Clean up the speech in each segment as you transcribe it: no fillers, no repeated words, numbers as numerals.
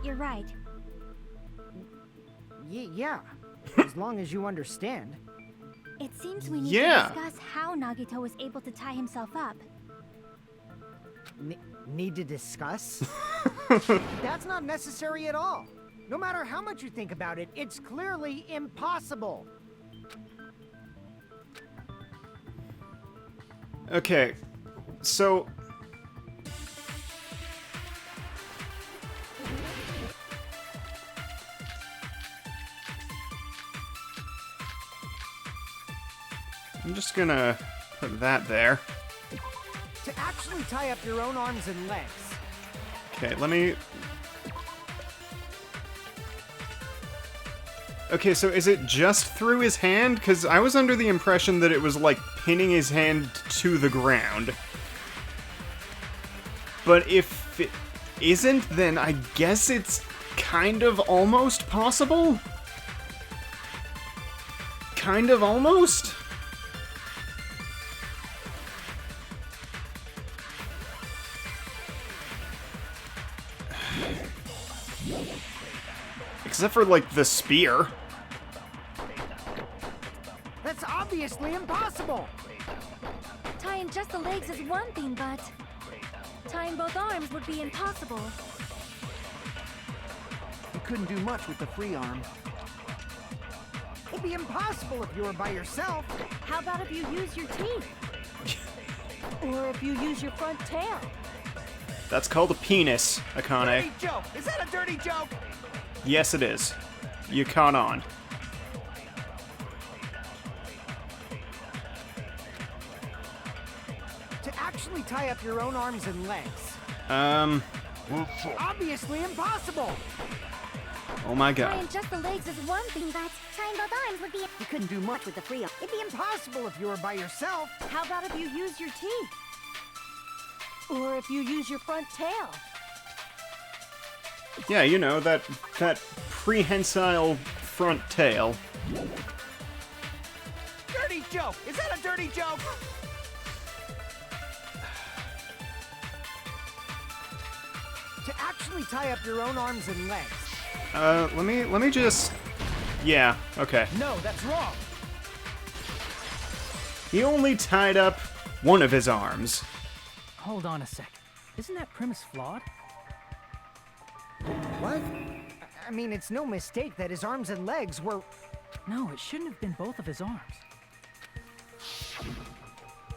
you're right. Yeah, as long as you understand. It seems we need Yeah. to discuss how Nagito was able to tie himself up. Need to discuss? That's not necessary at all. No matter how much you think about it, it's clearly impossible. Okay, so... I'm just gonna put that there. To actually tie up your own arms and legs. Okay, let me... Okay, so is it just through his hand? Because I was under the impression that it was like pinning his hand to the ground. But if it isn't, then I guess it's kind of almost possible? Kind of almost? Except for, like, the spear. That's obviously impossible! Tying just the legs is one thing, but tying both arms would be impossible. You couldn't do much with the free arm. It'd be impossible if you were by yourself. How about if you use your teeth? Or if you use your front tail? That's called a penis, Akane. Dirty joke! Is that a dirty joke? Yes, it is. You caught on. To actually tie up your own arms and legs. Obviously impossible! Oh my god. Tying just the legs is one thing, but tying both arms would be... You couldn't do much with the free arm. It'd be impossible if you were by yourself. How about if you use your teeth? Or if you use your front tail? Yeah, you know, that prehensile front tail. Dirty joke! Is that a dirty joke? To actually tie up your own arms and legs. Let me just... Yeah, okay. No, that's wrong. He only tied up one of his arms. Hold on a sec. Isn't that premise flawed? What? I mean, it's no mistake that his arms and legs were... No, it shouldn't have been both of his arms.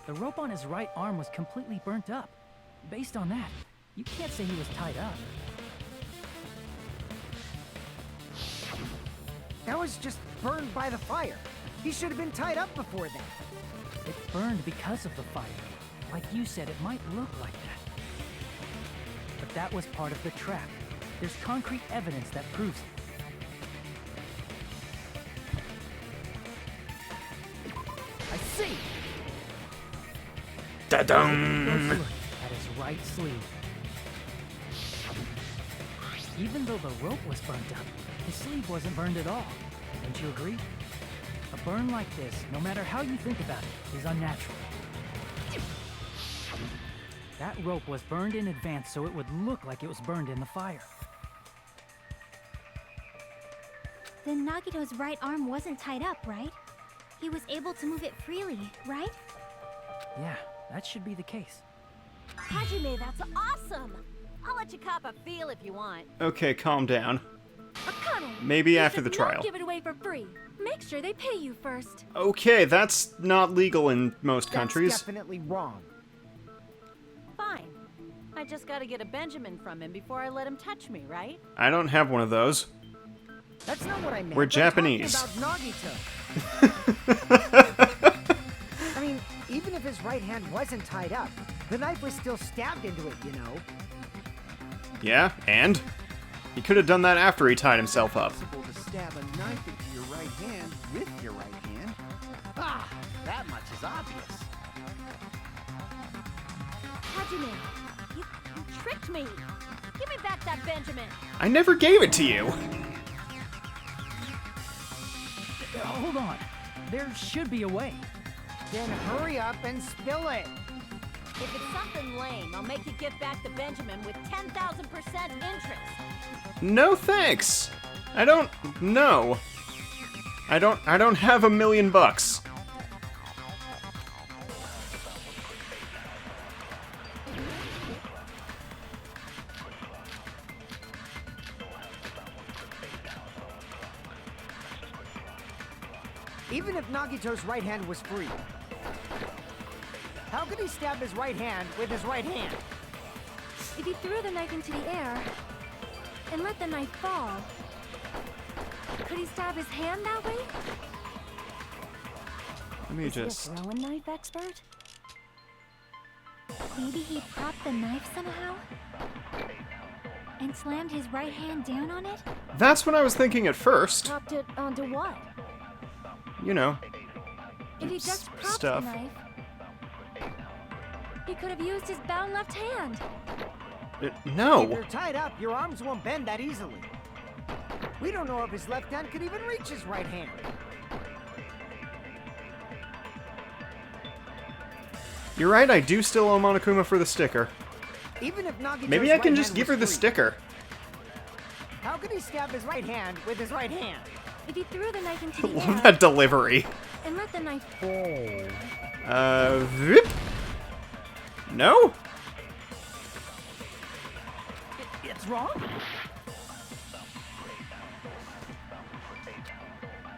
The rope on his right arm was completely burnt up. Based on that, you can't say he was tied up. That was just burned by the fire. He should have been tied up before then. It burned because of the fire. Like you said, it might look like that. But that was part of the trap. There's concrete evidence that proves it. I see. Da-dum! Close look at his right sleeve. Even though the rope was burnt up, his sleeve wasn't burned at all. Don't you agree? A burn like this, no matter how you think about it, is unnatural. That rope was burned in advance so it would look like it was burned in the fire. Then Nagito's right arm wasn't tied up, right? He was able to move it freely, right? Yeah, that should be the case. Hajime, that's awesome! I'll let you cop a feel if you want. Okay, calm down. Akane, Maybe you after should the trial. not give it away for free. Make sure they pay you first. Okay, that's not legal in most countries. That's definitely wrong. Fine. I just gotta get a Benjamin from him before I let him touch me, right? I don't have one of those. That's not what I meant. We're I'm talking Japanese. about Nagito. I mean, even if his right hand wasn't tied up, the knife was still stabbed into it, you know. Yeah, and? He could have done that after he tied himself up. Possible to stab a knife into your right hand with your right hand. Ah, that much is obvious. Hajime, you tricked me! Give me back that Benjamin! I never gave it to you! Hold on. There should be a way. Then hurry up and spill it. If it's something lame, I'll make you give back the Benjamin with 10,000% interest. No thanks. I don't know. I don't have $1 million. Even if Nagito's right hand was free, how could he stab his right hand with his right hand? If he threw the knife into the air and let the knife fall, could he stab his hand that way? Let me Is he a just... throwing knife expert? Maybe he propped the knife somehow and slammed his right hand down on it? That's what I was thinking at first. Propped it onto what? You know, If he just propped stuff. the knife, he could have used his bound left hand. If No. you're tied up, your arms won't bend that easily. We don't know if his left hand could even reach his right hand. You're right, I do still owe Monokuma for the sticker. Even if Nagito's Maybe I can right just hand give her was the free, sticker. How could he stab his right hand with his right hand? If he threw the knife into the Love air that delivery. and let the knife Vip. No? It's wrong?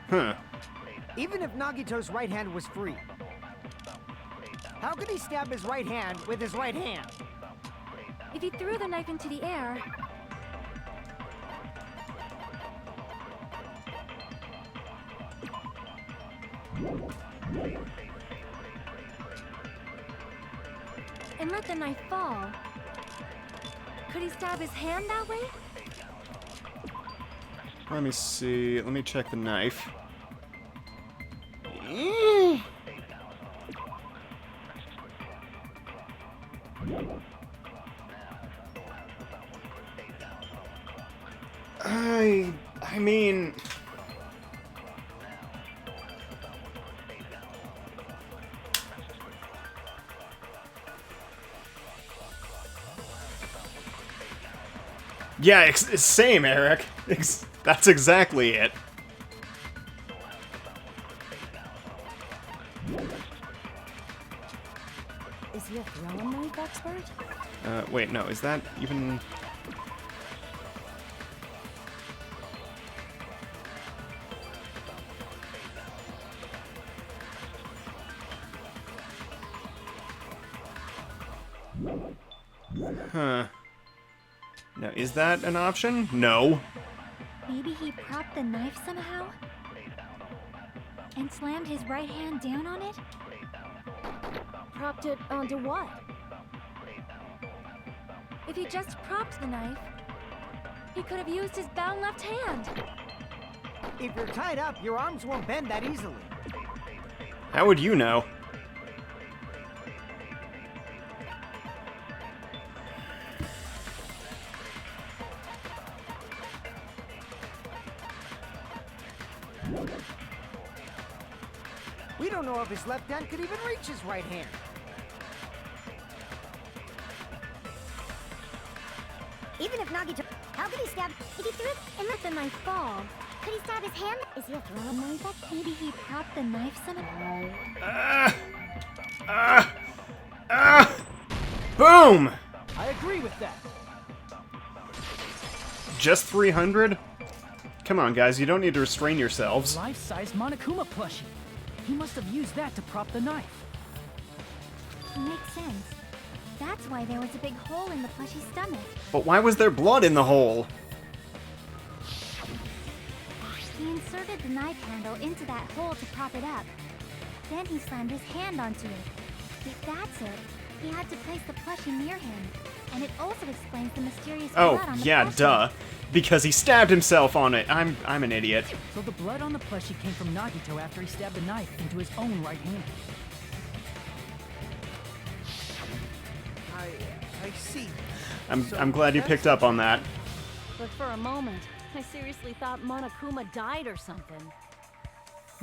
Huh. Even if Nagito's right hand was free, how could he stab his right hand with his right hand? If he threw the knife into the air and let the knife fall, could he stab his hand that way? Let me see. Let me check the knife. I mean... Yeah, same, Eric. That's exactly it. Is he a throwing knife expert? Wait, no, is that even... Huh. Now, is that an option? No. Maybe he propped the knife somehow and slammed his right hand down on it? Propped it onto what? If he just propped the knife, he could have used his bound left hand. If you're tied up, your arms won't bend that easily. How would you know? We don't know if his left hand could even reach his right hand. Even if Nagito... How could he stab... If he threw it and let the knife fall, could he stab his hand? Is he a throwing knife? Maybe he propped the knife somehow? Boom! I agree with that. Just 300? Come on, guys, you don't need to restrain yourselves. Life-size Monokuma plushie. He must have used that to prop the knife. Makes sense. That's why there was a big hole in the plushie's stomach. But why was there blood in the hole? He inserted the knife handle into that hole to prop it up. Then he slammed his hand onto it. If that's it, he had to place the plushie near him. And it also explains the mysterious blood Oh, on the yeah, plushie. duh. Because he stabbed himself on it. I'm an idiot. So the blood on the plushie came from Nagito after he stabbed the knife into his own right hand. I see. I'm glad you picked up on that. But for a moment, I seriously thought Monokuma died or something.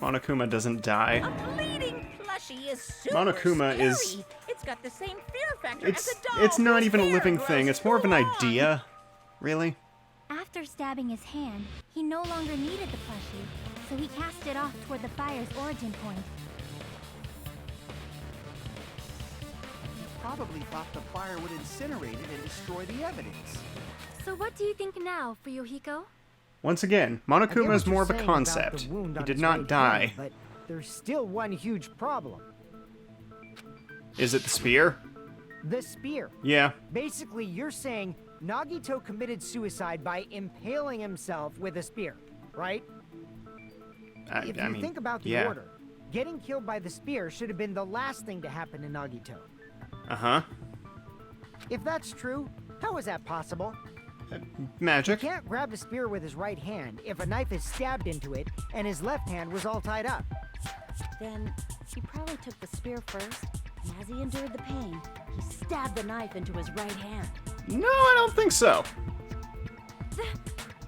Monokuma doesn't die. A bleeding plushie is super Monokuma scary. is- It's got the same fear factor as a doll. It's not whose even a hair living grows thing. It's more of an long. idea. Really? After stabbing his hand, he no longer needed the plushie, so he cast it off toward the fire's origin point. He probably thought the fire would incinerate it and destroy the evidence. So what do you think now, Fuyuhiko? Once again, I get Monokuma what is you're more of a saying about the concept. wound He on did his not right die. hand, but there's still one huge problem. Is it the spear? The spear. Yeah. Basically, you're saying Nagito committed suicide by impaling himself with a spear, right? If you think about the yeah. order, getting killed by the spear should have been the last thing to happen to Nagito. Uh-huh. If that's true, how is that possible? Magic. He can't grab the spear with his right hand if a knife is stabbed into it and his left hand was all tied up. Then he probably took the spear first, and as he endured the pain, he stabbed the knife into his right hand. No, I don't think so.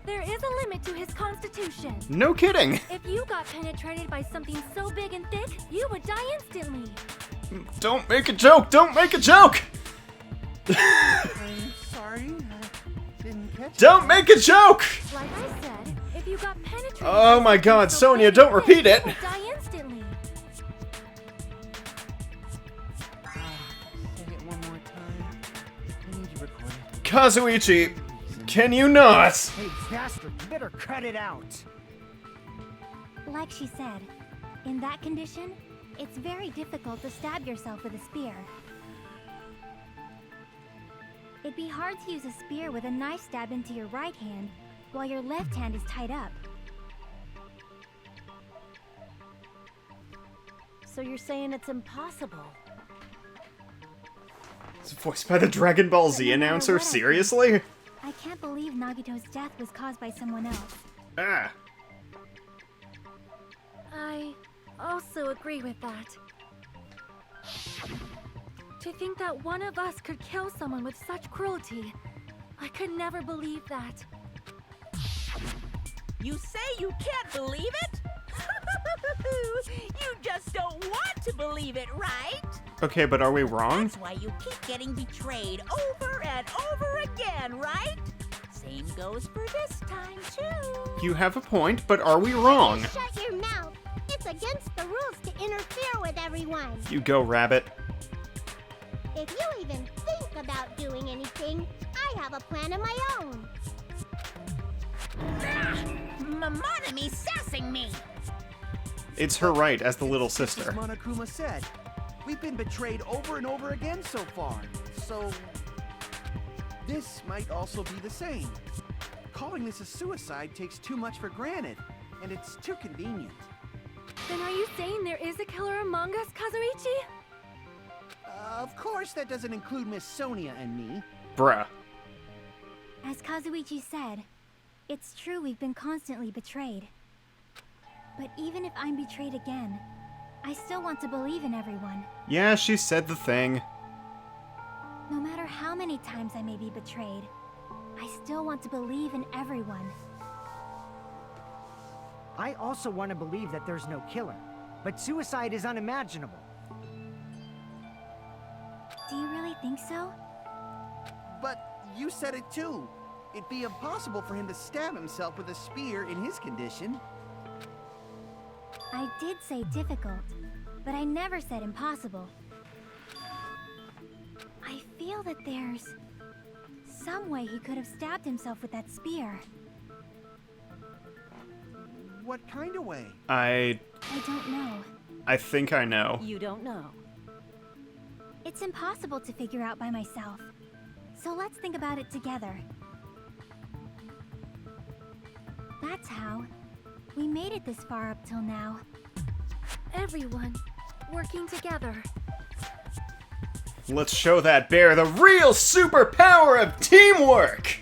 There is a limit to his constitution. No kidding. If you got penetrated by something so big and thick, you would die instantly. Don't make a joke. Don't make a joke. I'm sorry, I didn't catch it. Don't make a joke. Like I said, if you got penetrated Oh by my something God, so Sonia, big don't and thick, repeat it. you would die instantly. Say it one more time. I need you recorded. Kazuichi, can you not? Hey, bastard, you better cut it out. Like she said, in that condition, it's very difficult to stab yourself with a spear. It'd be hard to use a spear with a knife stabbed into your right hand while your left hand is tied up. So you're saying it's impossible? It's voiced by the Dragon Ball Z But no matter announcer. what I think, Seriously? I can't believe Nagito's death was caused by someone else. Ah. I also agree with that. To think that one of us could kill someone with such cruelty, I could never believe that. You say you can't believe it? You just don't want to believe it, right? Okay, but are we wrong? That's why you keep getting betrayed over and over again, right? Same goes for this time, too. You have a point, but are we wrong? Shut your mouth. It's against the rules to interfere with everyone. You go, rabbit. If you even think about doing anything, I have a plan of my own. Monomi's sassing me. It's her right as the little Just as sister. Monokuma said, we've been betrayed over and over again so far. So this might also be the same. Calling this a suicide takes too much for granted, and it's too convenient. Then are you saying there is a killer among us, Kazuichi? Of course, that doesn't include Miss Sonia and me. Bruh. As Kazuichi said, it's true we've been constantly betrayed. But even if I'm betrayed again, I still want to believe in everyone. Yeah, she said the thing. No matter how many times I may be betrayed, I still want to believe in everyone. I also want to believe that there's no killer, but suicide is unimaginable. Do you really think so? But you said it too. It'd be impossible for him to stab himself with a spear in his condition. I did say difficult, but I never said impossible. I feel that there's some way he could have stabbed himself with that spear. What kind of way? I don't know. think I know. You don't know. It's impossible to figure out by myself. So let's think about it together. That's how we made it this far up till now. Everyone working together. Let's show that bear the real superpower of teamwork!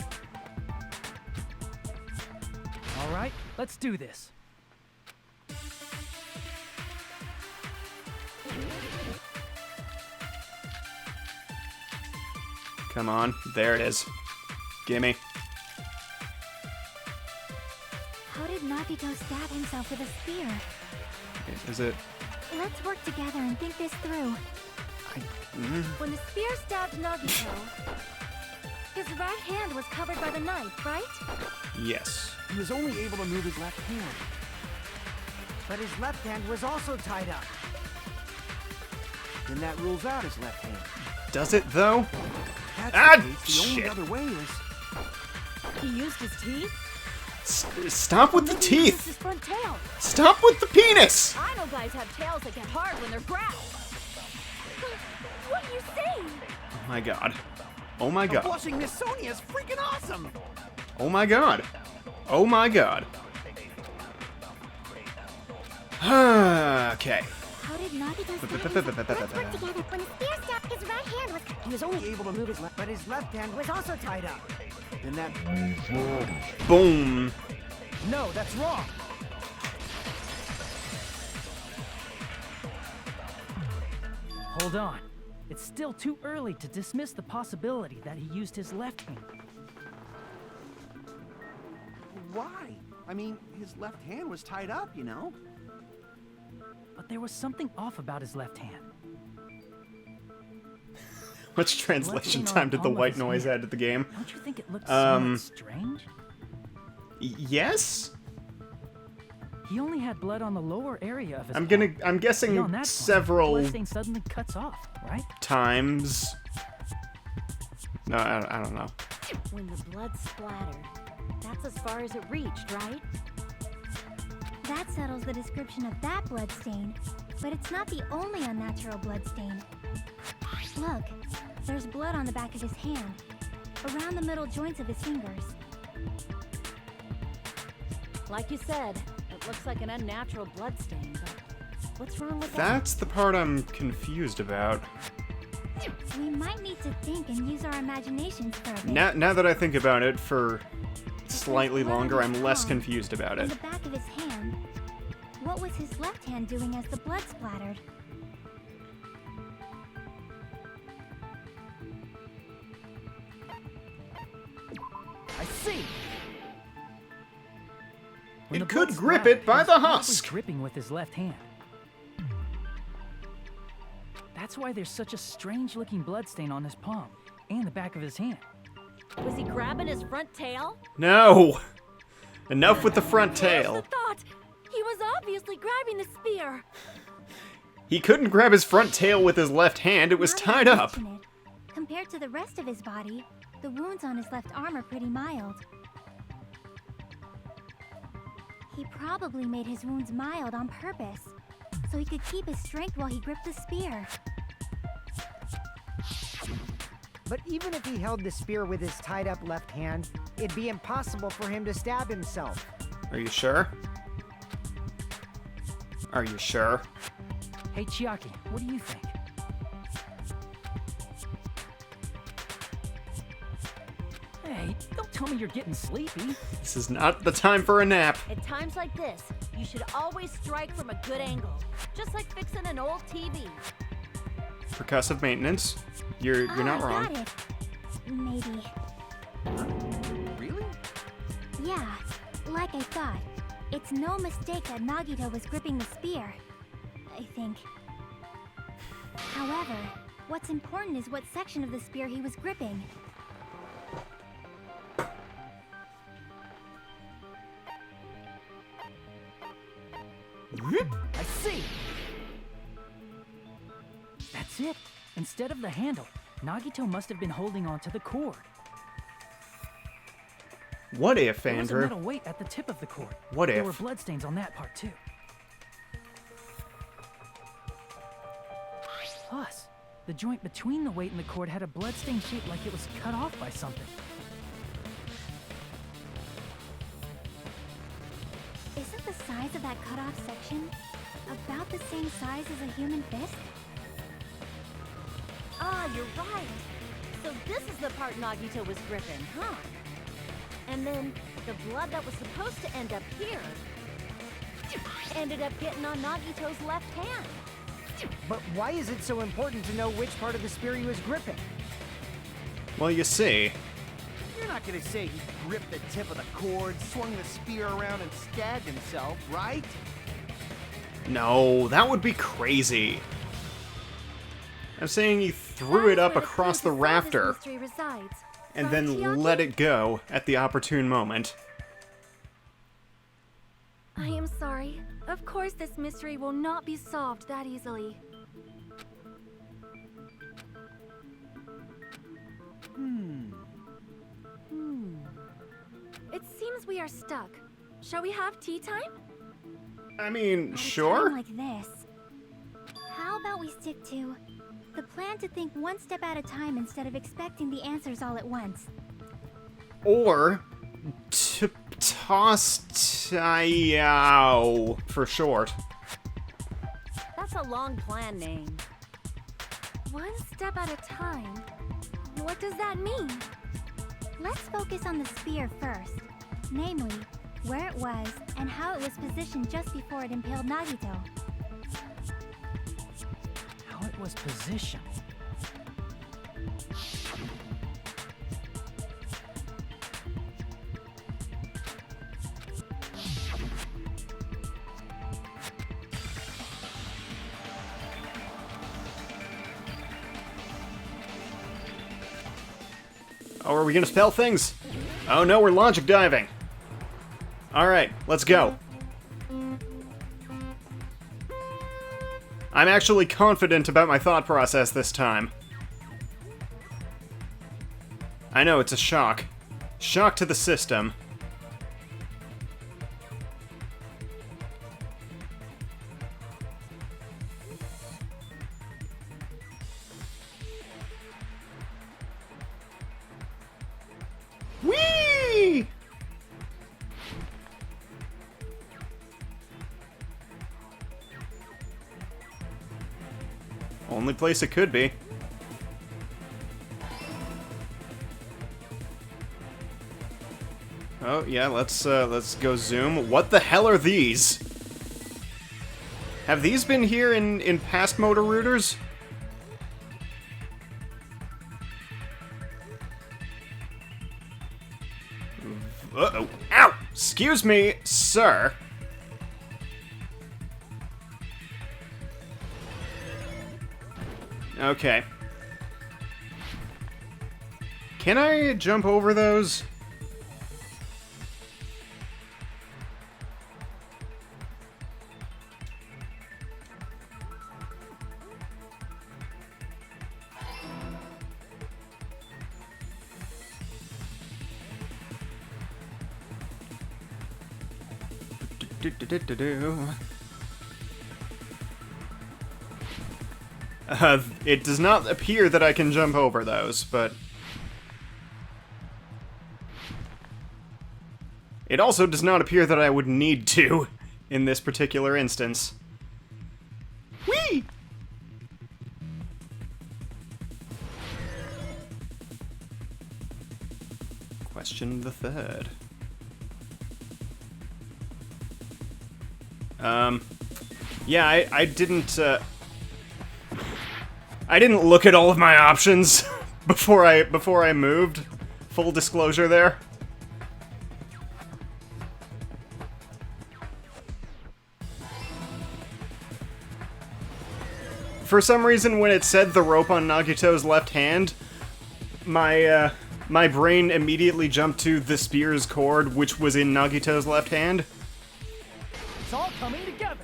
All right, let's do this. Come on, there it is. Gimme. How did Nagito stab himself with a spear? Is it Let's work together and think this through. When the spear stabbed Nagito, his right hand was covered by the knife, right? Yes. He was only able to move his left hand. But his left hand was also tied up. Then that rules out his left hand. Does it, though? That's Ah, the case, the only shit. other way is... He used his teeth? Stop with the Maybe he used teeth! his front tail. Stop with the penis! I know guys have tails that get hard when they're grabbed. What are you saying? Oh my god. Oh my The god. blushing Miss Sonia is freaking awesome! Oh my god. Oh my god. Okay. How did Nagito stab himself? Let's work together. When the spear stabbed, his right hand was... He was only able to move his left, but his left hand was also tied up. Then that... Boom. No, that's wrong. Hold on. It's still too early to dismiss the possibility that he used his left hand. Why? I mean, his left hand was tied up, you know? But there was something off about his left hand. Much translation Blood time did the on white his noise hand. add to the game? Don't you think it looks somewhat strange? Yes? He only had blood on the lower area of his I'm palm. guessing Beyond that point, several the bloodstain suddenly cuts off, right? times. No, I don't know. When the blood splattered, that's as far as it reached, right? That settles the description of that bloodstain, but it's not the only unnatural bloodstain. Look, there's blood on the back of his hand, around the middle joints of his fingers. Like you said, it looks like an unnatural bloodstain, but what's wrong with that? That's the part I'm confused about. We might need to think and use our imaginations for a bit. Now that I think about it for slightly longer, I'm less confused about On it. the back of his hand, what was his left hand doing as the blood splattered? I see. When It the could blood grip splattered, it by he was the probably husk. gripping with his left hand. That's why there's such a strange-looking bloodstain on his palm and the back of his hand. Was he grabbing his front tail? No! Enough with the front Here's tail. the thought! He was obviously grabbing the spear. He couldn't grab his front tail with his left hand, it was Now that tied you up. mention it, compared to the rest of his body, the wounds on his left arm are pretty mild. He probably made his wounds mild on purpose, so he could keep his strength while he gripped the spear. But even if he held the spear with his tied up left hand, it'd be impossible for him to stab himself. Are you sure? Are you sure? Hey, Chiaki, what do you think? Hey, don't tell me you're getting sleepy. This is not the time for a nap. At times like this, you should always strike from a good angle, just like fixing an old TV. Percussive maintenance. You're not I wrong. got it. Maybe. Really? Yeah, like I thought. It's no mistake that Nagito was gripping the spear. I think. However, what's important is what section of the spear he was gripping. I see. That's it. Instead of the handle, Nagito must have been holding on to the cord. What if, There was a Andrew? metal weight at the tip of the cord. What There if? were bloodstains on that part too. Plus, the joint between the weight and the cord had a bloodstain shaped like it was cut off by something. Isn't the size of that cut-off section about the same size as a human fist? Ah, you're right. So this is the part Nagito was gripping, huh? And then the blood that was supposed to end up here ended up getting on Nagito's left hand. But why is it so important to know which part of the spear he was gripping? Well, you see. You're not gonna say he gripped the tip of the cord, swung the spear around, and stabbed himself, right? No, that would be crazy. I'm saying he threw it up across the rafter and then let it go at the opportune moment. I am sorry. Of course this mystery will not be solved that easily. It seems we are stuck. Shall we have tea time? I mean, At a sure. time like this. How about we stick to the plan to think one step at a time instead of expecting the answers all at once? Or to toss Tayao for short. That's a long plan name. One step at a time? What does that mean? Let's focus on the spear first. Namely, where it was and how it was positioned just before it impaled Nagito. How it was positioned. Oh, are we gonna spell things? Oh no, we're logic diving. Alright, let's go. I'm actually confident about my thought process this time. I know, it's a shock. Shock to the system. Whee! Only place it could be. Oh yeah, let's go zoom. What the hell are these? Have these been here in past motor routers? Uh-oh. Ow! Excuse me, sir. Okay. Can I jump over those? It does not appear that I can jump over those, but... It also does not appear that I would need to, in this particular instance. Whee! Question the third. Yeah, I didn't look at all of my options before I moved. Full disclosure there. For some reason, when it said the rope on Nagito's left hand, my brain immediately jumped to the spear's cord, which was in Nagito's left hand. It's all coming together.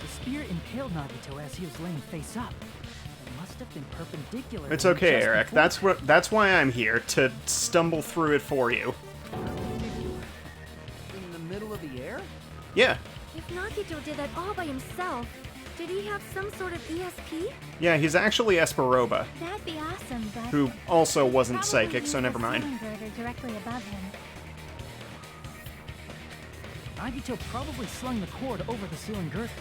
The spear impaled Nagito as he was laying face up. It must have been perpendicular. It's to him okay, just Eric. before. That's why I'm here, to stumble through it for you. In the middle of the air? Yeah. If Nagito did that all by himself, did he have some sort of ESP? Yeah, he's actually Esperoba, That'd be awesome, but... who also wasn't probably psychic, so use never the mind. ceiling girder directly above him. Nagito probably slung the cord over the ceiling girder,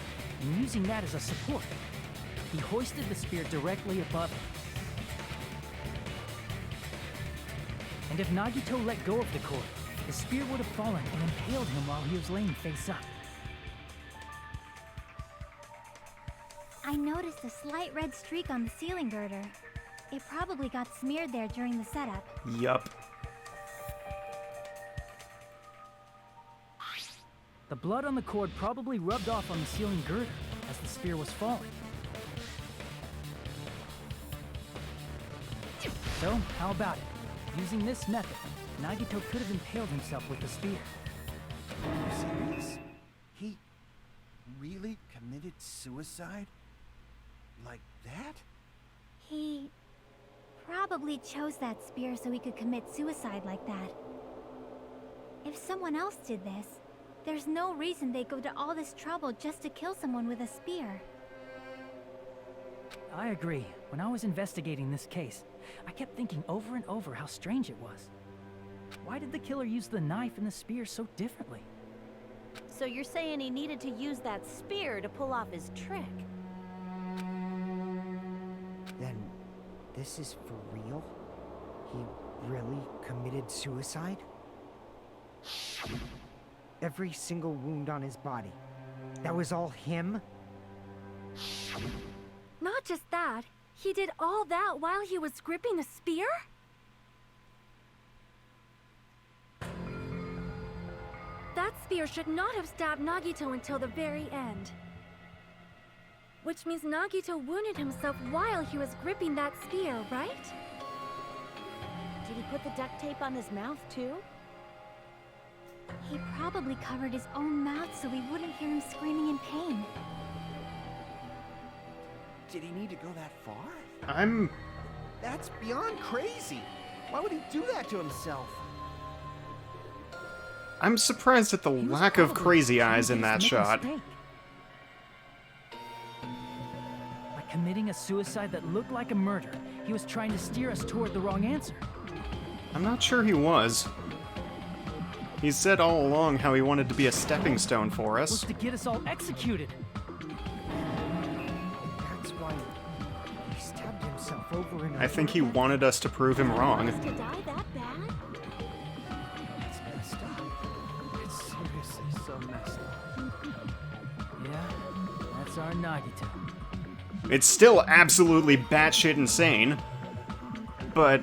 and using that as a support. He hoisted the spear directly above him. And if Nagito let go of the cord, the spear would have fallen and impaled him while he was laying face up. I noticed a slight red streak on the ceiling girder. It probably got smeared there during the setup. Yup. The blood on the cord probably rubbed off on the ceiling girder as the spear was falling. So, how about it? Using this method, Nagito could have impaled himself with the spear. Are you serious? He really committed suicide? Like that? He probably chose that spear so he could commit suicide like that. If someone else did this, there's no reason they'd go to all this trouble just to kill someone with a spear. I agree. When I was investigating this case, I kept thinking over and over how strange it was. Why did the killer use the knife and the spear so differently? So you're saying he needed to use that spear to pull off his trick? Then, this is for real? He really committed suicide? Every single wound on his body. That was all him? Not just that, he did all that while he was gripping the spear? That spear should not have stabbed Nagito until the very end. Which means Nagito wounded himself while he was gripping that spear, right? Did he put the duct tape on his mouth too? He probably covered his own mouth so we wouldn't hear him screaming in pain. Did he need to go that far? I'm... That's beyond crazy. Why would he do that to himself? I'm surprised at the He was lack of probably crazy trying eyes to in that make a shot. mistake. By committing a suicide that looked like a murder, he was trying to steer us toward the wrong answer. I'm not sure he was. He said all along how he wanted to be a stepping stone for It was us. to get us all executed. That's why he stabbed himself over and over I think he again? wanted us to prove him wrong. To die that bad? It's messed up. It's seriously so messed up. Yeah, that's our Nagito. It's still absolutely batshit insane, but